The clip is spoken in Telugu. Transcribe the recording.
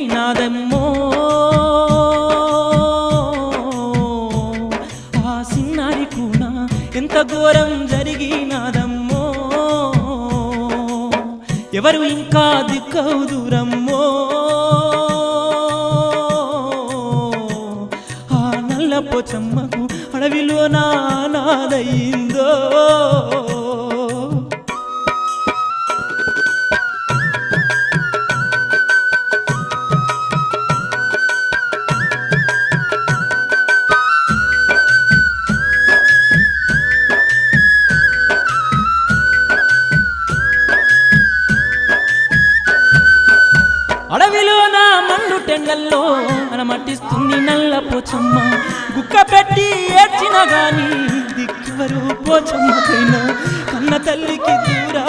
నాదమ్మో ఆ సిన్నారి కూడా ఎంత ఘోరం జరిగినాదమ్మో ఎవరు ఇంకా దిక్కవుదురమ్మో ఆ నల్ల పోచమ్మకు అడవిలో నాదయిందో అడవిలో నా మండు టెండల్లో మనమట్టిస్తుంది నల్ల పోచమ్మ గుక్క పెట్టి ఏడ్చిన గాని దిక్కువరు పోచమ్మకైనా కన్న తల్లికి దూరా